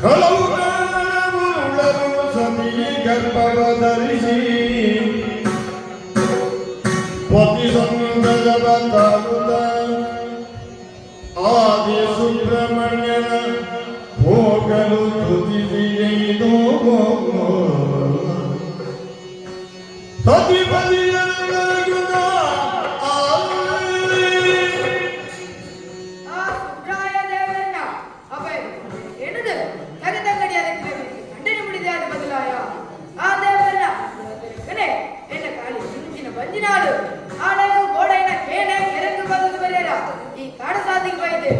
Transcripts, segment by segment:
ಹಲವು ಸತಿ ಗರ್ಭವ ಧರಿಸಿ ಪತಿ ಸಂಗದ ತಾಗುತ್ತ ಆದಿ ಸುಬ್ರಹ್ಮಣ್ಯನ ಹೋಗಲು ತುದಿಸಿದೆಯೋ ಸತಿಪತಿಯ ಈ ಕಾಡ ಸಾಧಿಗೆ ಬೈದೆ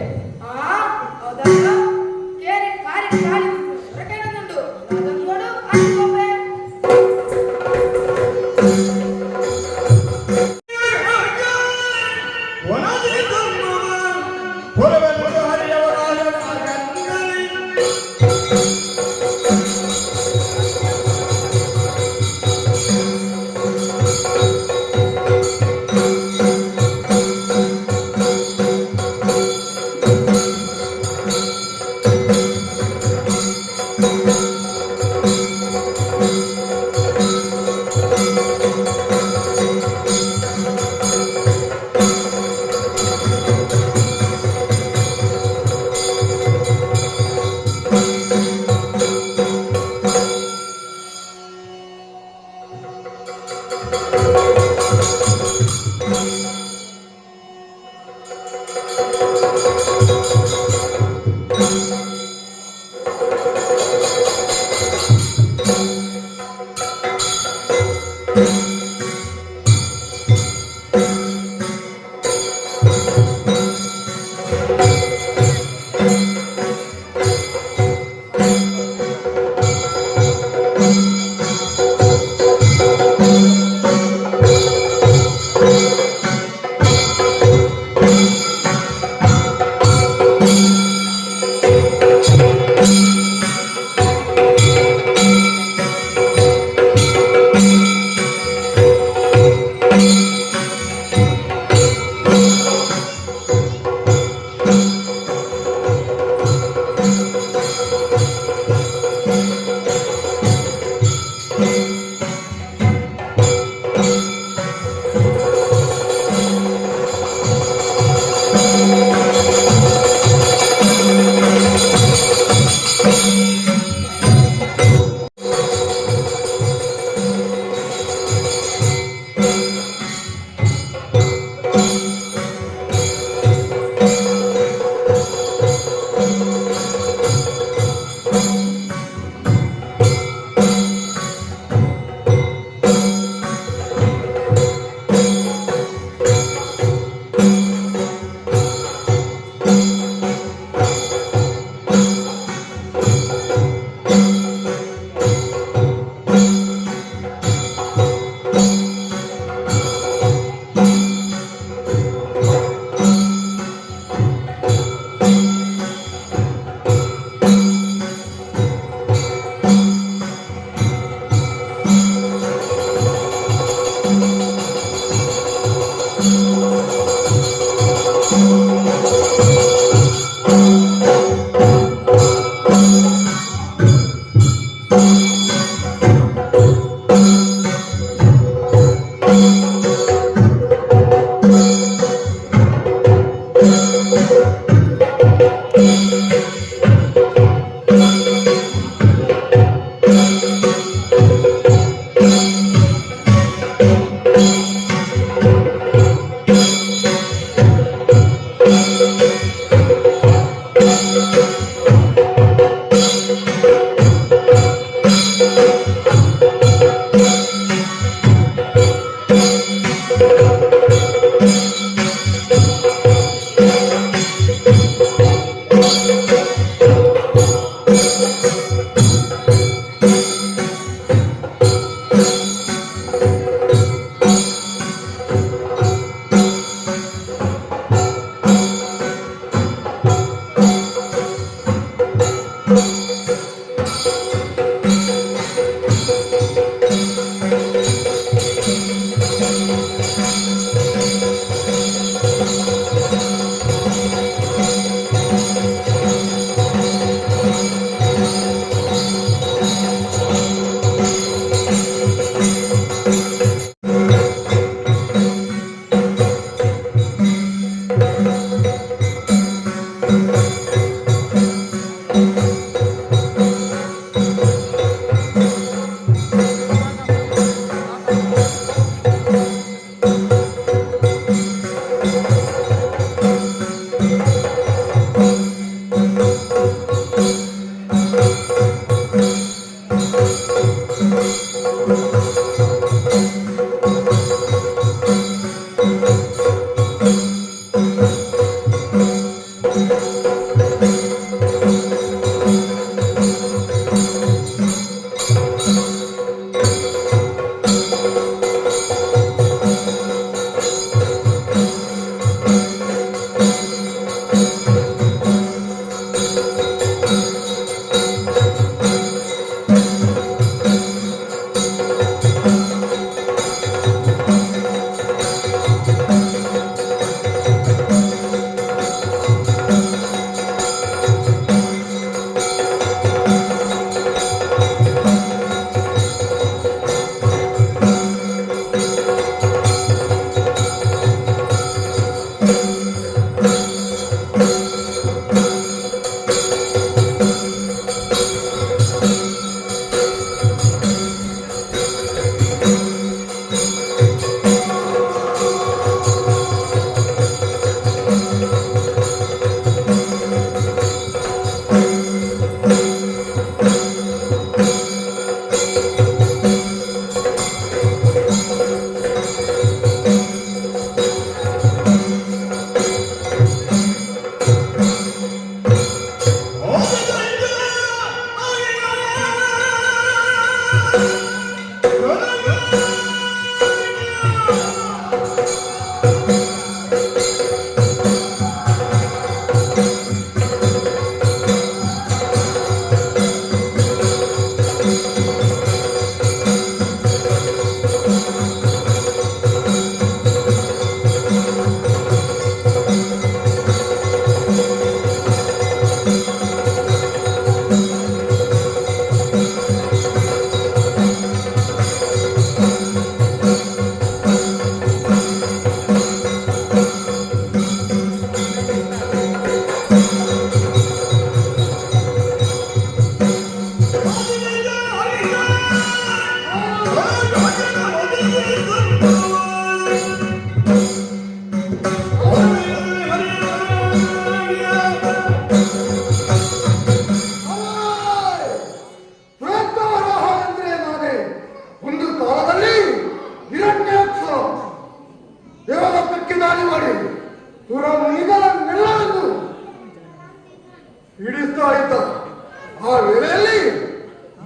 ವೇಳೆಯಲ್ಲಿ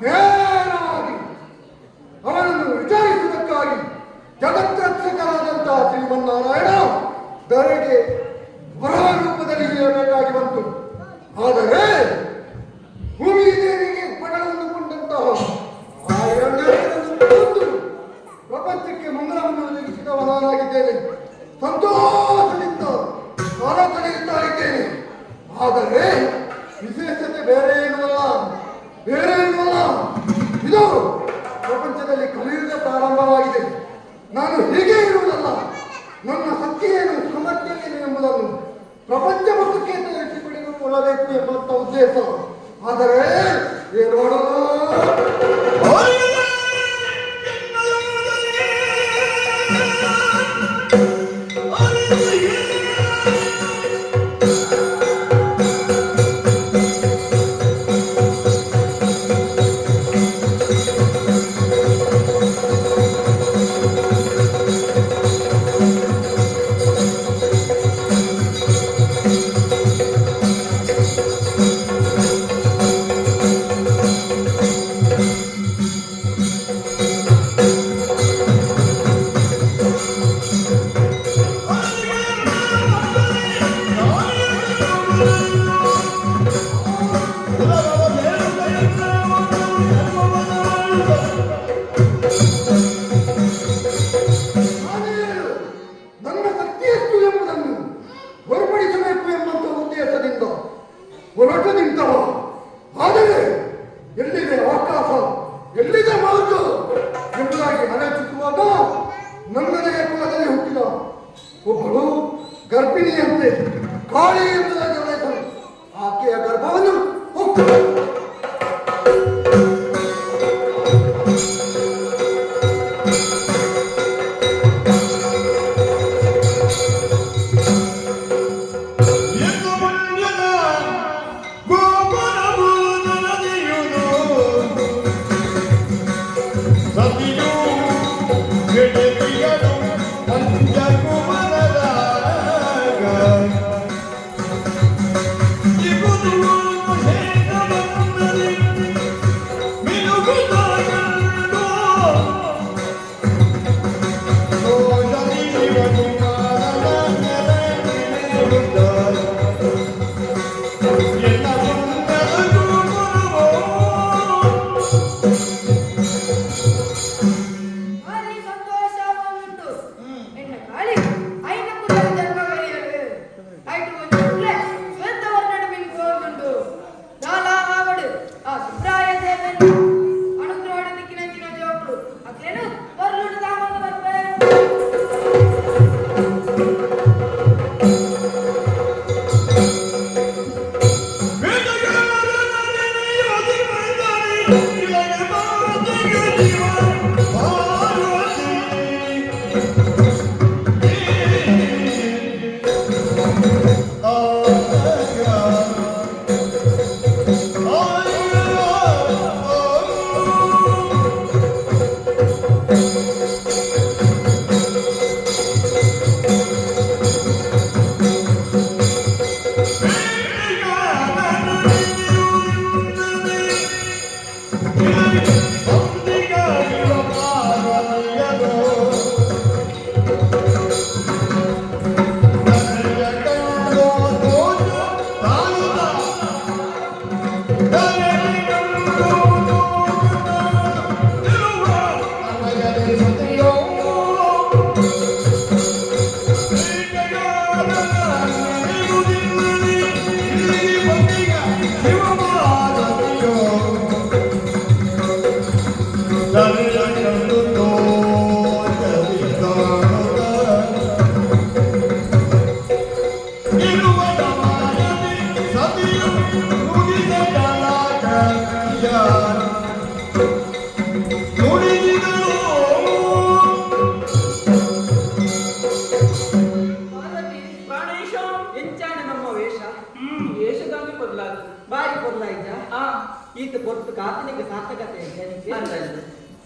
ನೇರವಾಗಿ ಅವನನ್ನು ವಿಚಾರಿಸುವುದಕ್ಕಾಗಿ ಜಗತ್ರಕ್ಷಕರಾದಂತಹ ಶ್ರೀಮನ್ನಾರಾಯಣ ಧರೆಗೆ ವರ ರೂಪದಲ್ಲಿ ಇರಬೇಕಾಗಿ ಬಂತು. ಆದರೆ ಭೂಮಿ ದೇವಿಗೆ ಪಡವನ್ನು ಕೊಂಡಂತಹ ಆ ಎರಡನೇ ಪ್ರಪಂಚಕ್ಕೆ ಮಂಗಳವನ್ನು ಒದಗಿಸಿದವ ನಾನಾಗಿದ್ದೇನೆ. ಸಂತೋಷದಿಂದ ಕಾಲ ಕಳೆಯುತ್ತಾ ಇದ್ದೇನೆ. ಆದರೆ ವಿಶೇಷತೆ ಬೇರೆ ಏನೂ ಅಲ್ಲ. ಇದು ಪ್ರಪಂಚದಲ್ಲಿ ಕಲಿಯುಗ ಪ್ರಾರಂಭವಾಗಿದೆ. ನಾನು ಹೀಗೆ ಇರುವುದಲ್ಲ, ನನ್ನ ಶಕ್ತಿ ಏನು, ಸಾಮರ್ಥ್ಯ ಏನು ಎಂಬುದನ್ನು ಪ್ರಪಂಚ ಮಟ್ಟಕ್ಕೆ ತೋರಿಸಿಕೊಳ್ಳಬೇಕು ಎಂಬಂತ ಉದ್ದೇಶ. ಆದರೆ ಏನು ಮಾಡೋದು? ಆದರೆ ಎಲ್ಲಿದೆ ಅವಕಾಶ, ಎಲ್ಲಿದೆ ಮಾರ್ಗ ಎಂಬುದಾಗಿ ಆಲೋಚಿಸುವಾಗ ನನ್ನನೆಯ ಕುಲದಲ್ಲಿ ಹುಟ್ಟಿದ ಒಬ್ಬಳು ಗರ್ಭಿಣಿಯಂತೆ ಕಾಳಿ ಎಂಬುದಾಗಿ ಆಲೋಚನೆ. ಆಕೆಯ ಗರ್ಭವನ್ನು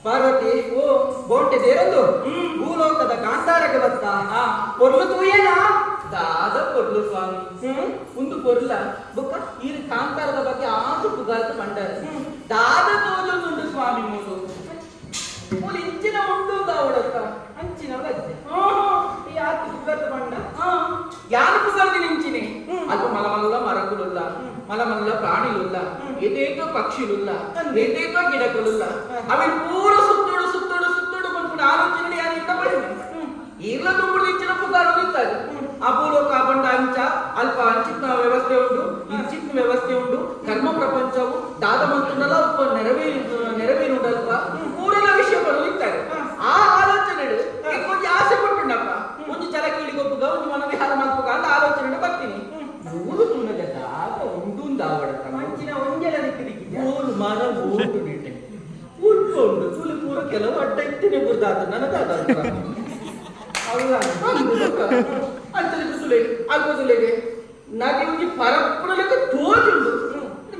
ಪಾರ್ವತಿ ಬೋಂಟೆ ದೇರೊಂದು ಭೂಲೋಕದ ಕಾಂತಾರಕ್ಕೆ ಬತ್ತ ಪೊರ್ಲು ತೂಯೇನಾ ದಾದ ಕೊಡ್ಲು ಸ್ವಾಮಿ ಒಂದು ಕೊರ್ಲ ಬೊಕ್ಕ ಈ ಕಾಂತಾರದ ಬಗ್ಗೆ ಆದು ಪುಗಾತ ಮಂಡಾರ ದಾದ ತೋಜೊಂದುಂಡು ಸ್ವಾಮಿ ಮೂಲು ಮೂಲು ಇಂಚಿನ ಉಂಡು ದಾವಡತ್ತ ಅಂಚಿನ ಲಜ್ಜೆ ಈ ಆತು ಪುಗಾತ ಮಂಡ ಯಾರು ಪುಗಾರ್ದಿನ ಇಂಚಿನೆ ಅಲ್ಪ ಮಲಮಲ್ಲ ಮರಕುಲುಲ್ಲ మలమల్ల ప్రాణులుల్ల ఏదేదో పక్షులుల్ల ఏదేదో గిడకులుల్ల అవి పూర సుత్తుడు సుత్తుడు సుత్తుడు మనకు ఆలోచన యాని ఇష్టపడింది ఈర్ల దుమ్ముడు ఇచ్చిన పుగారు ఇస్తారు అబూలో కాకుండా అంచ అల్ప అంచిత్న వ్యవస్థ ఉండు ఇంచిత్న వ్యవస్థ ఉండు కర్మ ప్రపంచము దాదమంతుండలా ఒక్క నెరవేరుండల్ప పూరల విషయపడు ఇస్తారు ఆ ఆలోచనడు కొంచెం ఆశ పట్టుండప్ప కొంచెం చలకీడి గొప్పగా కొంచెం మన విహారం అల్పగా అంత ఆలోచన బతిని ఊరు తున్నగ దాక ఉంటుందావడత మంచిన ಒಂಜಲ ದಿಕ್ಕಿಗೆ ಊರು ಮರ ಓಟು ಬಿಟ್ಟೆ ಉಟ್ಕೊಂಡು ತುಳಿ ಪೂರ ಕೆಲವು ಅಡ್ಡೈತಿನೇ ಬುರ್ದಾದ ನನಗಾದ ಅಂತಲಿಗೆ ಸುಲೆ ಅಲ್ಪ ಸುಲೆಗೆ ನಾಗೆ ಒಂಜಿ ಪರಪ್ಪುನಲೆಗೆ ತೋಜುಂಡು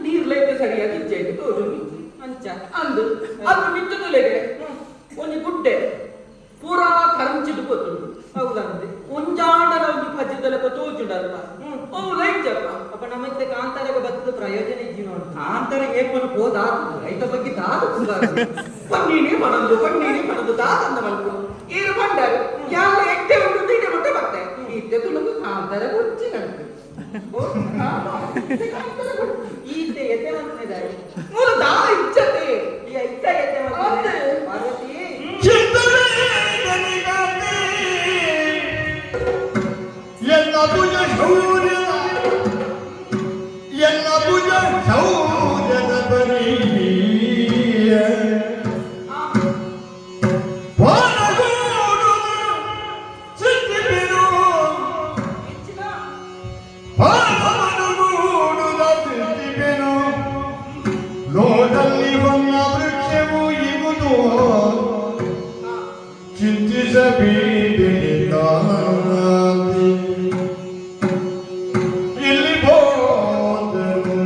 ನೀರ್ಲೈತೆ ಸರಿಯಾಗಿ ಇಜ್ಜೈತೆ ತೋಜುಂಡು ಅಂಚ ಅಂದು ಅಲ್ಪ ಮಿತ್ತು ತುಲೆಗೆ ಒಂಜಿ ಗುಡ್ಡೆ ಪೂರಾ ಕರಂಚಿದು ಗೊತ್ತುಂಡು ಹೌದಂತೆ ಒಂಜಾಂಡನ ಒಂದು ಪದ್ಯದಲ್ಲಪ್ಪ ತೋಜುಂಡಲ್ವ ಓ ಲೈಟ್ ಜಪ್ಪ ಅಪ್ಪ ನಮ್ಮತ್ತೆ ಕಾಂತಾರಗೆ ಬತ್ತದ ಪ್ರಯೋಜನ ಇಜ್ಜಿ ನೋಡು ಕಾಂತಾರ ಏಪನು ಹೋದಾದು ರೈತ ಬಗ್ಗೆ ದಾದು ಪನ್ನೀನಿ ಪಣದು ದಾದಂದ ಮಲ್ಕು ಏರು ಬಂಡಾರು ಯಾವ ಎಟ್ಟೆ ಉಂಟು ತೀಟೆ ಮುಟ್ಟೆ ಬರ್ತೆ ಇತ್ತೆ ತುಳುಗು ಕಾಂತಾರ ಗುಚ್ಚಿ ನಂಟು ಈತೆ ಎತ್ತೆ ಮಂತಿದ್ದಾರೆ ಮೂಲ ದಾದ ಇಚ್ಚತೆ ಈ ಇತ್ತ ಎತ್ತೆ ಮಂತಿದ್ದಾರೆ ಪಾರ್ವತಿ ಶೌರ್ಯದ ಬರೀ ಲೋಟಲ್ಲಿ ಬಣ್ಣ ವೃಕ್ಷವು ಇಗುದು ಚಿಂತಿಸಬೇಡಿ ಇಲ್ಲಿ ಬೋಧನು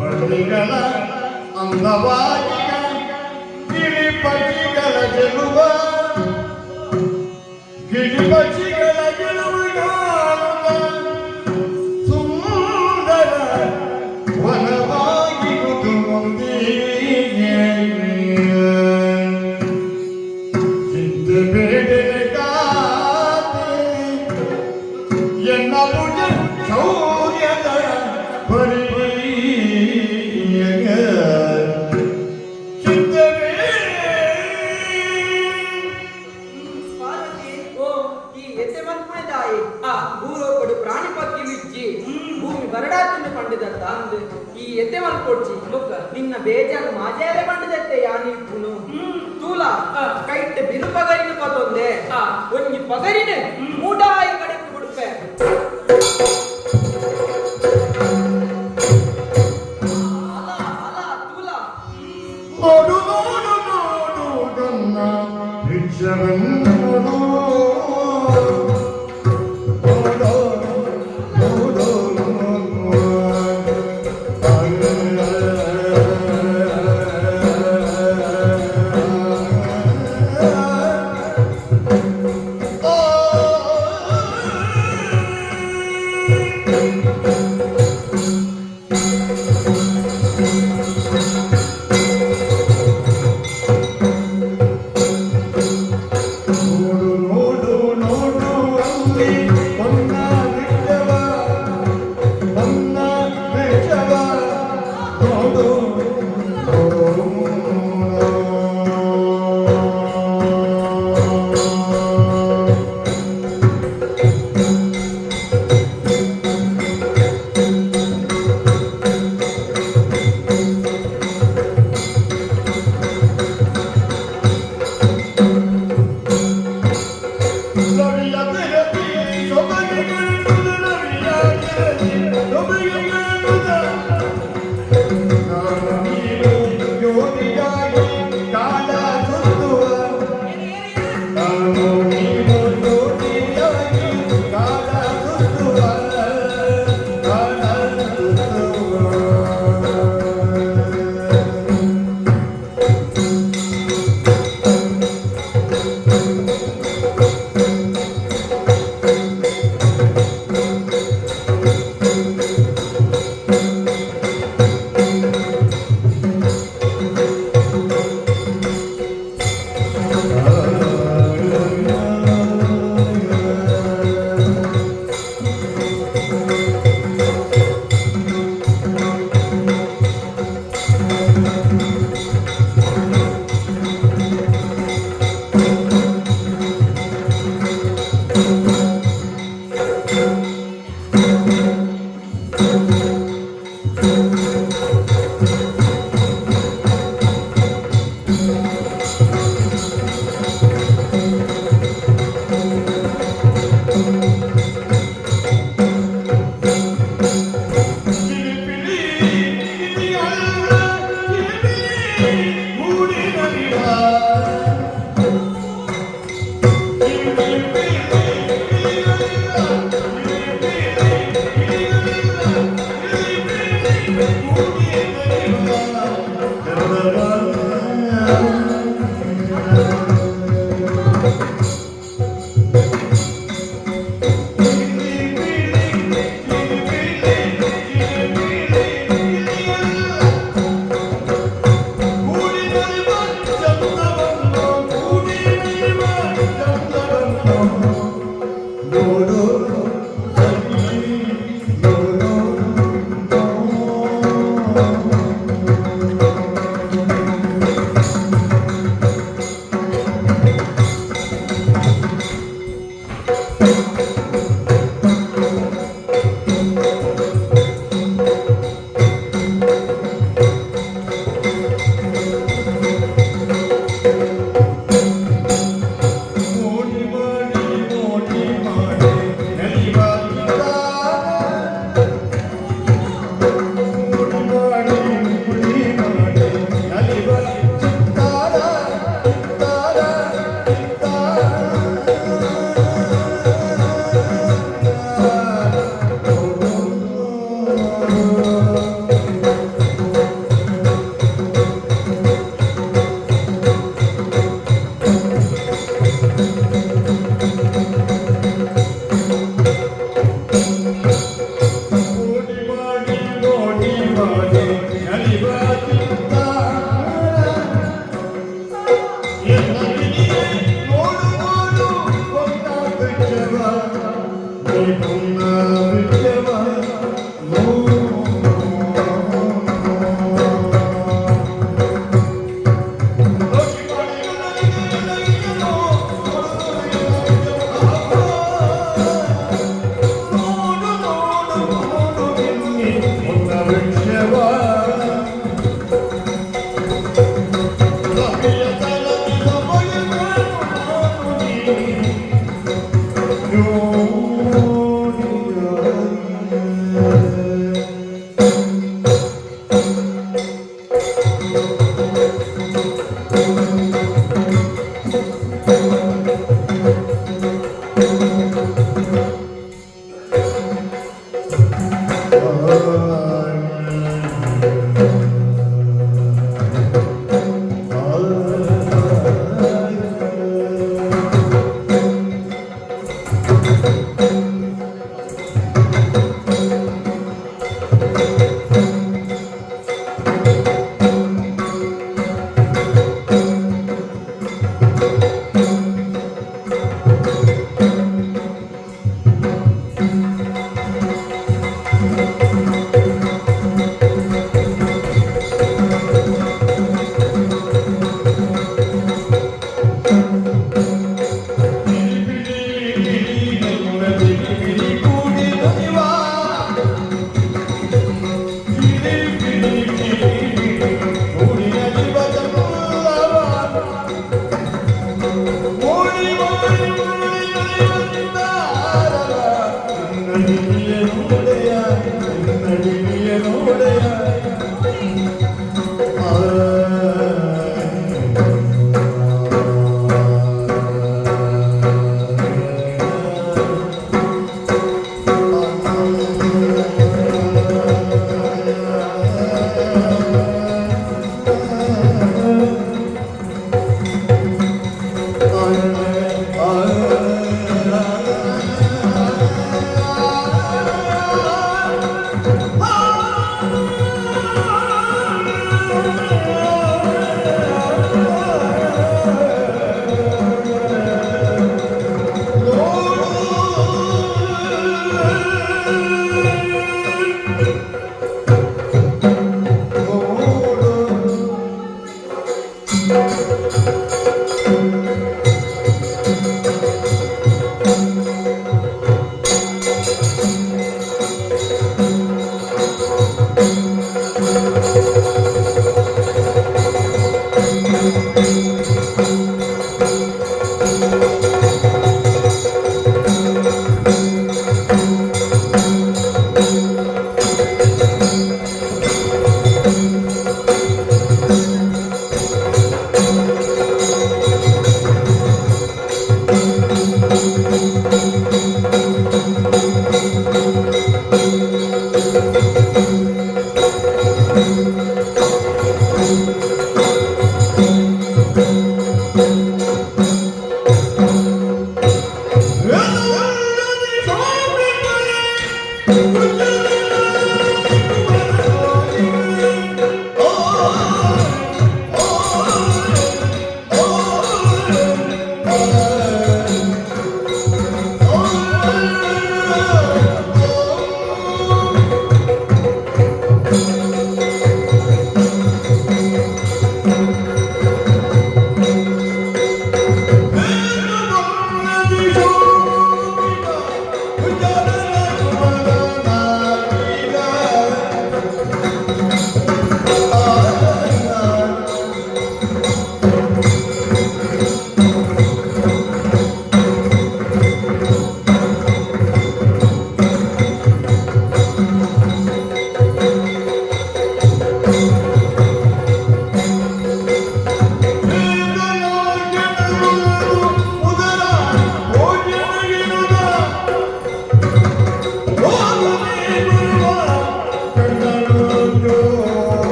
ಪಟ್ಟಿಗಳ ಅಂದವಾಗಿ ಗಿಳಿಪಕ್ಷಿಗಳ ಗೆಲುವ ಗಿಳಿಪಕ್ಷಿಗಳ ಗೆಲುವುಗಾರ ಸುಂದರ ವನವಾಗಿ ಮುಂದಿಗೆ ಚಿಂತಬೇಡಿ ಕಾತೆ ಎನ್ನ ಭುಜ ಶೌರ್ಯದ ಪರಿಯ ಭೂಲೋಕಡು ಪ್ರಾಣಿ ಪಕ್ಷಿಲಿಜ್ಜಿ ಭೂಮಿ ಬರಡಾತಿನ ಪಂಡಿದತ್ತ ಅಂದು ಈ ಎತ್ತೆ ಮಲ್ಕೊಡ್ಚಿ ಲೊಕ್ಕ ನಿನ್ನ ಬೇಜಾರು ಮಾಜಾರೆ ಪಂಡಿದತ್ತೆ ಯಾನಿಪ್ಪುನು ತೂಲ ಕೈಟ್ ಬಿರು ಪಗರಿನ ಪದೊಂದೆ ಒಂಜಿ ಪಗರಿನ ಮೂಡಾಯಿ ಕಡೆಗೆ ಬಿಡುಪೆ ನೋಡು ನೋಡು ನೋಡು ನನ್ನ ಭಿಕ್ಷವನ್ನು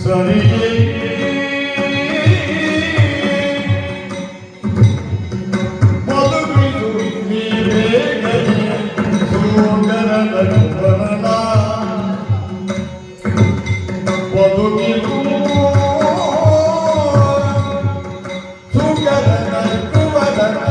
ಸರಿಯೇ ಬದುಕಿದು ನೀವೇ ಸುಂದರದ ಕುವರನ ಬದುಕಿದು ಸುಂದರದ ಕುವರನ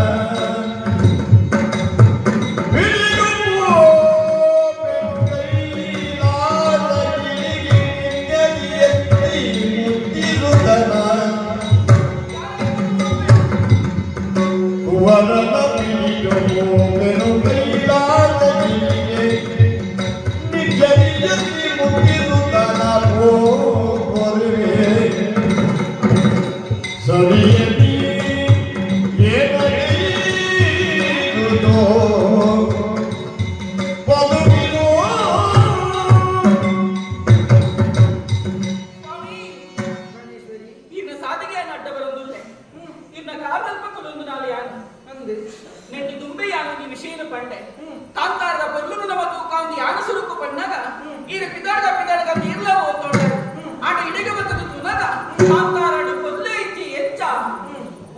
ಇನ್ನ ಸಾಧಿಗೆಯನ್ನು ಅಡ್ಡ ಬರೋದಿಲ್ಲ ಇನ್ನ ಕಾದಲ್ಪಕ್ಕೊಂದು ನಾಳೆ ಯಾನು ಅಂದು ನೆಟ್ಟು ತುಂಬೆ ಯಾನು ಈ ವಿಷಯನ ಪಂಡೆ ಕಾಂತಾರದ ಪೊರ್ಲುನ ಮತ್ತು ಕಾಂತಿ ಯಾನು ಸುರುಕು ಪಣ್ಣಾಗ ಈರ ಪಿದಾಡ ನೀರ್ಲ ಓದ್ಕೊಂಡೆ ಆಟ ಇಡಿಗೆ ಬರ್ತದ ತುನಗ ಕಾಂತಾರಡು ಕೊಲ್ಲೆ ಇಚ್ಚಿ ಎಚ್ಚ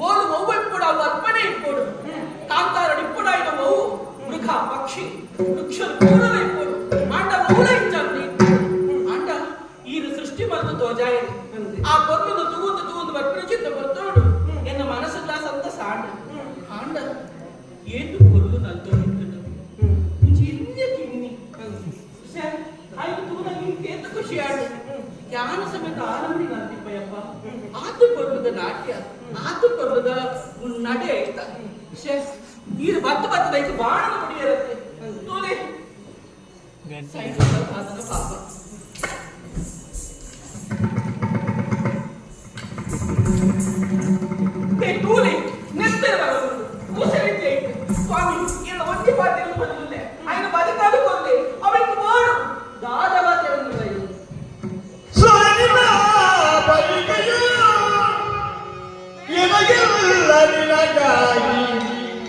ಓದು ಮೌವ ಇಪ್ಪುಡ ಅವು ಅರ್ಪಣೆ ಇಪ್ಪೋಡು ಕಾಂತಾರಡು ಇಪ್ಪುಡ ಇದ ಮೌವು ಮೃಗ ಪಕ್ಷಿ ವೃಕ್ಷ ಕೂಡಲ ಇಪ್ಪೋಡು ಆಟ ಮೌಲ ಇಚ್ಚಂದಿ ಆಟ ಈರ ಸೃಷ್ಟಿ ಮತ್ತು ಧ್ವಜಾಯ ಆ ಪೊರ್ಲುನ ತೂಂದು ಬರ್ಪಿನ ಚಿತ್ತ ಬರ್ತೋಡು ಎನ್ನ ಮನಸ್ಸಿಲ್ಲ ಸಂತ ಸಾಂಡ ಆಂಡ ಏತು ಪೊರ್ಲು ನಲ್ತೋಡು ಚಿನ್ನ ಕಿನ್ನಿ ಆಯ್ತು ತೂನ ನಿನ್ ಕೇತ ಖುಷಿ ಆಡು ಜ್ಞಾನ ಸಮೇತ ಆನಂದಿ ನಂದಿಪ್ಪಯ್ಯಪ್ಪ ಆತು ಪೊರ್ಲುದ ನಾಟ್ಯ ಆತು ಪೊರ್ಲುದ ನಡೆ ಆಯ್ತ ಈರು ಬತ್ತದ ಐತು ಬಾಣನ ಪಡಿಯರತ್ತೆ ತೋಲೆ ಸೈಡ್ ಸಾಧನ ಪಾಪ ತೂಲೆ ನೆತ್ತರ ಬರೋದು ಕೂಸಲಿದ್ದೆ ಸ್ವಾಮಿ ಇಲ್ಲ ಒಂದೇ ಪಾತ್ರೆಯನ್ನು ಬಂದಿಲ್ಲ ఆయన ಬದುಕಾದು ಕೊಂದೆ ಅವಳಿಗೆ ಮಾಡು ದಾದವ ತೆರನ್ನು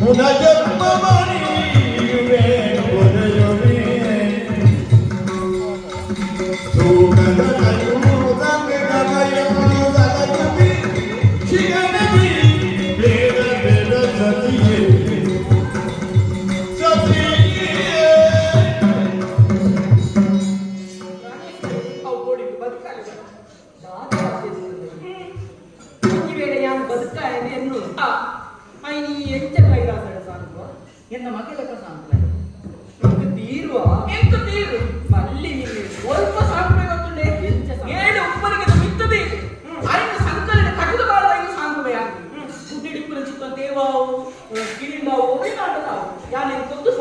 ಪುನರ್ಜನ್ಮ ಮಣಿಯುವೆ ಪುನಯುವೆ ಸೂಕದ ಎನ್ನ ಮಕ್ಕಳ ಸಾಂಪ್ರದಾಯ ತೀರುವ ಎಂತ ತೀರು ಮಲ್ಲಿ ಸ್ವಲ್ಪ ಸಾಂಪ್ರದಾಯ ಗೊತ್ತುಂಡೆ ಏಳು ಉಪ್ಪರಿಗೆ ಮಿತ್ತದೇ ಐನ ಸಂಕಲನ ಕಟ್ಟದ ಬಾಳದಾಗಿ ಸಾಂಪ್ರದಾಯ ಹುಟ್ಟಿಡಿಪ್ಪನ ಚಿತ್ತ ದೇವಾವು ಕಿರಿಂದಾವು ನಾಟಕಾವು ಯಾನೇನು ಗೊತ್ತು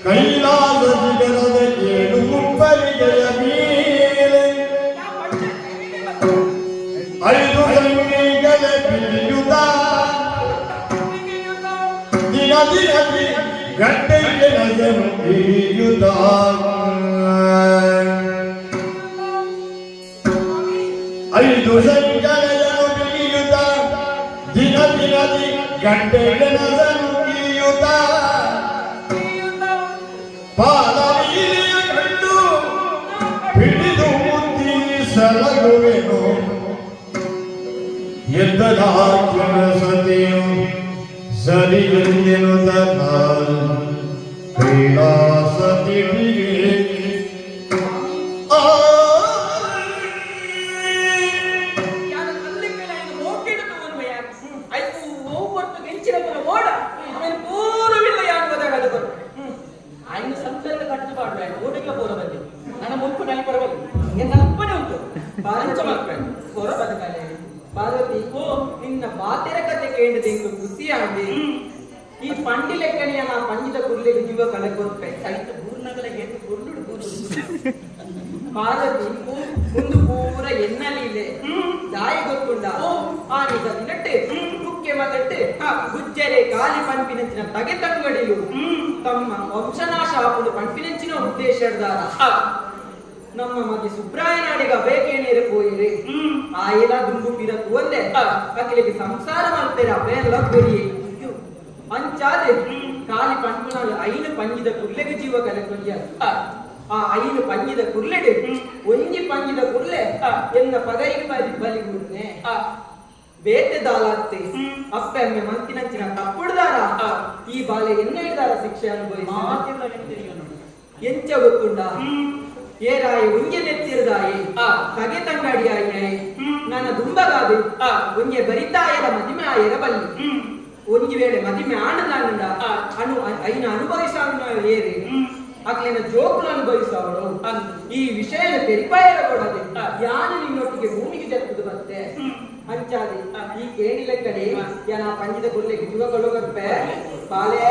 ಕೈಲಾಸ ಶಿಖರದ ಏಳು ಮುಪ್ಪರಿಗೆಯ ಮೇಲೆ ಐದು ಕಣ್ಣಿಗಳ ಬಿಳಿಯುತ್ತ ದಿನ ಗಂಟೆಗೆ ನಜರು ಹಿಡಿಯುತ್ತ ಐದು ಸಂಕಲಗಳು ಬಿಳಿಯುತ್ತ ದಿನ ಗಂಟೆಗೆ ನಜರು ಹಿಡಿಯುತ್ತ ಪಾಲವೀರಿಯ ಕಂಡು ಹಿಡಿದು ಮುದ್ದಿ ಸಲಗುವೆನು ಎದ್ದಲಾಕಿನ ಸತಿಯು ಸರಿಯೆಂದೆನು ತನ್ನ ಕೈಲಾಸ ತಿರುಗಿ ಪಾರ್ವತಿ ನಿನ್ನ ಬಾತೆರ ಕತೆ ಕೇಳಿದೆಂದು ಖುಷಿಯಾಗಿ ಈ ಪಂಡಿ ಲೆಕ್ಕನೆಯ ನಾ ಪಂಡಿತ ಕುರ್ಲಿಗೆ ಜೀವ ಕಳೆಕೊಟ್ಟೆ ಸಹಿತ ಪೂರ್ಣಗಳ ಗೆದ್ದು ಕುರುಡು ಪಾರ್ವತಿ ಮುಂದು ಪೂರ ಎನ್ನಲಿಲ್ಲ ದಾಯಿ ಗೊತ್ತುಂಡ ಆನಿಗ ದಿನಟ್ಟೆ ಮುಖ್ಯ ಮತಟ್ಟೆ ಗುಜ್ಜರೆ ಗಾಲಿ ಪಂಪಿನಂಚಿನ ತಗೆ ತಂಗಡಿಯು ತಮ್ಮ ವಂಶನಾಶ ಆಪುಡು ಪಂಪಿನಂಚಿನ ಉದ್ದೇಶದಾರ ನಮ್ಮ ಮಧ್ಯೆ ಸುಬ್ರಾಯನಾಡಿಗ ಬೇಕೇನೇರೆ ಪೋಯಿರೆ ಆಯಿಲ ದುಂಬು ಪಿರಕು ಒಂದೇ ಅಖಿಲಿಗೆ ಸಂಸಾರ ಮಾಡ್ತೇರ ಬೇರ್ಲ ಕೊರಿಯೇ ಅಂಚಾದೆ ಕಾಲಿ ಪಂಪುನಾಲು ಐನು ಪಂಜಿದ ಕುರ್ಲೆಗೆ ಜೀವ ಕಲೆಕೊಂಡ್ಯ ಆ ಐನು ಪಂಜಿದ ಕುರ್ಲೆಡೆ ಒಂಜಿ ಪಂಜಿದ ಕುರ್ಲೆ ಎನ್ನ ಪಗೈ ಬಲಿಗುಡ್ನೆ ಬೇಟೆ ದಾಲಾತ್ತೆ ಅಪ್ಪೆ ಅಮ್ಮೆ ಮಂತಿನಂಚಿನ ತಪ್ಪುಡ್ದಾರ ಈ ಬಾಲೆ ಎನ್ನ ಹಿಡ್ದಾರ ಶಿಕ್ಷೆ ಅನುಭವಿಸಿ ಎಂಚ ಗೊತ್ತುಂಡ ಏರಾಯ ಒಂಜೆ ನೆತ್ತಿರದಾಯಿ ಕಗೆ ತಂಗಾಡಿ ಆಯ್ನಾಯಿ ನನ್ನ ದುಂಬಗಾದೆ ಒಂಜೆ ಬರಿತಾಯರ ಮದಿಮೆ ಆಯರ ಬಲ್ಲಿ ಒಂಜಿ ವೇಳೆ ಮದಿಮೆ ಆಂಡದಾಂಡ ಐನ ಅನುಭವಿಸಾವ ಏರಿ ಅಕ್ಲೇನ ಜೋಕುಲು ಅನುಭವಿಸಾವಳು ಈ ವಿಷಯದ ತೆರಿಪಾಯರ ಕೊಡದೆ ಯಾನು ನಿನ್ನೊಟ್ಟಿಗೆ ಭೂಮಿಗೆ ಜಪ್ಪುದು ಮತ್ತೆ ಅಂಚಾದೆ ಈ ಕೇಳಿಲ ಕಡೆ ಯಾನ ಪಂಜಿದ ಕುರ್ಲೆಗೆ ಜೀವಗಳು ಗಪ್ಪೆ ಬಾಲೇ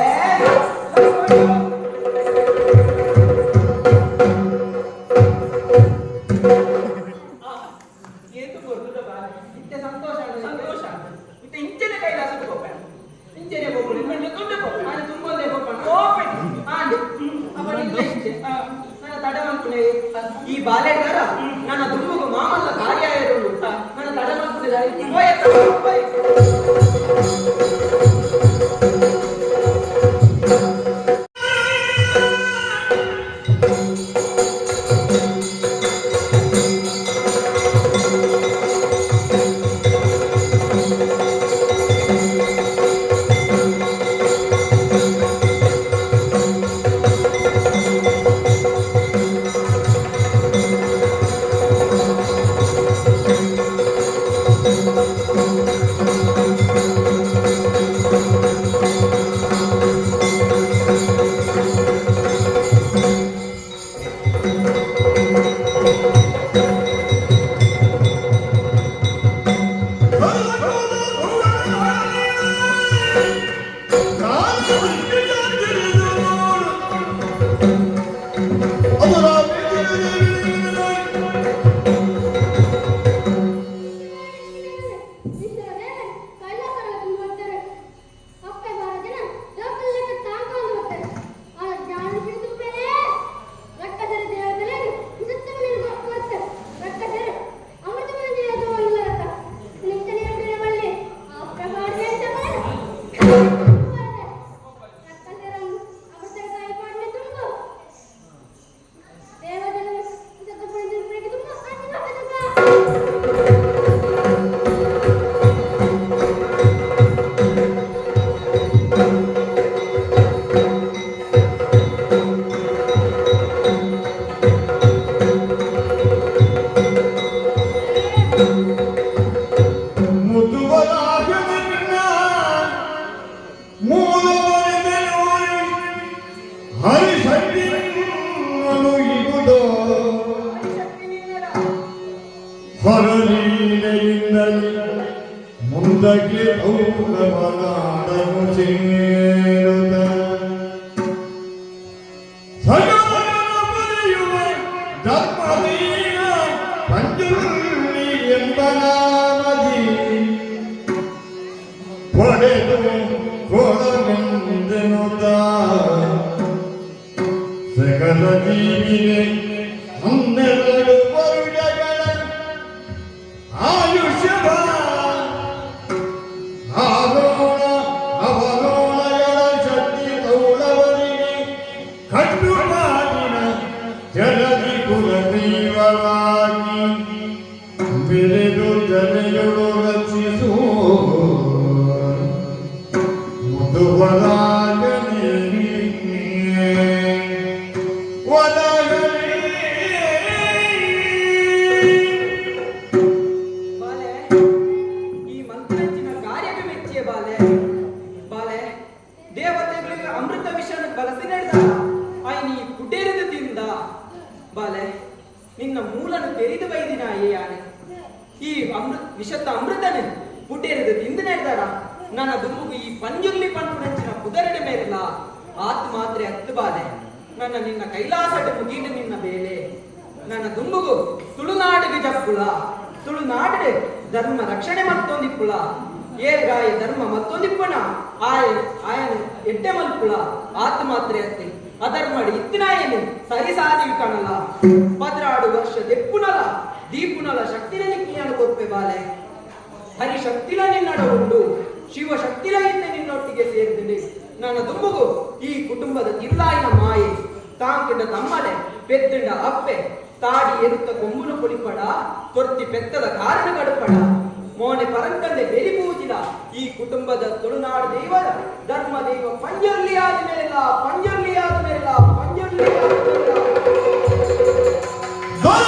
ಸಂತೋಷ ಇತ್ತೆ ಇಂಚನೆ ಕೈಲಾಸಕ್ಕೆ ಹೋಗ್ಬೇಡ ಇಂಚನೆ ಹೋಗ್ಬೇಡ ನಿಮ್ಮಲ್ಲಿ ತುಂಬೆ ಹೋಗ್ಬೇಡ ನಾನು ತುಂಬೊಂದೇ ಹೋಗ್ಬೇಡ ಹೋಗ್ಬೇಡ ಆಂಡಿ ಅವನಿಂದ ಇಂಚೆ ನನ್ನ ತಡವಂತುನೆ ಈ ಬಾಲೆಗಾರ ನನ್ನ ದುಮ್ಮುಗು ಮಾಮಲ್ಲ ಕಾರ್ಯಾಯರು ನನ್ನ ತಡವಂತುನೆ ಹೋಯ್ ಮುಂದಕ್ಕೆ ಔಗಮನಾಡನು ಸೇರುತ್ತ ಸಗಮನ ಪಡೆಯುವ ಧರ್ಮದೀನ ಪಂಜುರ್ಲಿ ಎಂಬನಾಮದಿ ಪಡೆದು ಕೊಡವೆಂದೆನುತ್ತ ಸಕಲ ಜೀವಿಗೆ 12 ವರುಡಗಳ ಆಯುಷ್ಯವ ಆಗೋಣ ಅವಗೋಣಗಳ ಶಕ್ತಿ ತೌಳವರಿಗೆ ಕಟ್ಟು ಮಾಡಿನ ಜಲದಿ ಕುಲದೈವವಾಗಿ ಬೆಳೆದು ಜನಗಳು ರಚಿಸು ಮುದುವರಾಗನೇ ನಿನ್ನ ಮೂಲನು ತೆರೆದು ಬೈದಿನಾಯೇ ಯಾನೆ ಈ ವಿಷದ ಅಮೃತನೆ ಪುಟೇರಿದ ತಿಂದು ನಡೆದಾರ ನನ್ನ ದುಂಬುಗು ಈ ಪಂಜುರ್ಲಿ ಪಂಪು ನೆಂಚಿನ ಕುದರಡೆ ಮೇಲಿಲ್ಲ ಆತ್ ಮಾತ್ರೆ ಹತ್ತು ಬಾಲೆ ನನ್ನ ನಿನ್ನ ಕೈಲಾಸದ ಮುಗಿನ ನಿನ್ನ ಬೇಲೆ ನನ್ನ ದುಂಬುಗು ತುಳುನಾಡಿಗೆ ಜಪ್ಪುಳ ತುಳುನಾಡಿಗೆ ಧರ್ಮ ರಕ್ಷಣೆ ಮತ್ತೊಂದಿಪ್ಪುಳ ಏಗಾಯ ಧರ್ಮ ಮತ್ತೊಂದಿಪ್ಪಣ ಆಯನು ಎಡ್ಡೆ ಮಲ್ಪುಳ ಆತ್ ಮಾತ್ರೆ ಹತ್ತಿ ಅಧರ್ಮಡಿ ಇತ್ತಿನಾಯನು ಸರಿಸಾದಿ ಕಾಣಲ್ಲ 16 ವರ್ಷ ದೆಪ್ಪುನಲ ದೀಪುನಲ ಶಕ್ತಿನ ನಿಕ್ಕಿಯಾನು ಕೊಪ್ಪೆ ಬಾಲೆ ಹರಿ ಶಕ್ತಿಲ ನಿನ್ನಡ ಉಂಡು ಶಿವ ಶಕ್ತಿಲ ಇದ್ದ ನಿನ್ನೊಟ್ಟಿಗೆ ಸೇರಿದನೆ ನನ್ನ ದುಂಬುಗು ಈ ಕುಟುಂಬದ ಜಿಲ್ಲಾಯಿನ ಮಾಯೆ ತಾಂಕಿಂಡ ತಮ್ಮಲೆ ಪೆತ್ತಿಂಡ ಅಪ್ಪೆ ತಾಡಿ ಎರುತ್ತ ಕೊಂಬುನು ಪುಳಿಪಡ ತೊರ್ತಿ ಪೆತ್ತದ ಕಾರಣ ಗಡುಪಡ ಮೋನೆ ಪರಂಕಂದೆ ಬೆಲಿ ಪೂಜಿದ ಈ ಕುಟುಂಬದ ತುಳುನಾಡು ದೈವದ ಧರ್ಮ ದೈವ ಪಂಜರ್ಲಿ ಆದ ಮೇಲೆಲ್ಲ ಪಂಜರ್ಲಿ ಆದ ಮೇಲೆಲ್ಲ ಪಂಜರ್ಲಿ ಆದ ಮೇಲೆಲ್ಲ ಧರ್ಮ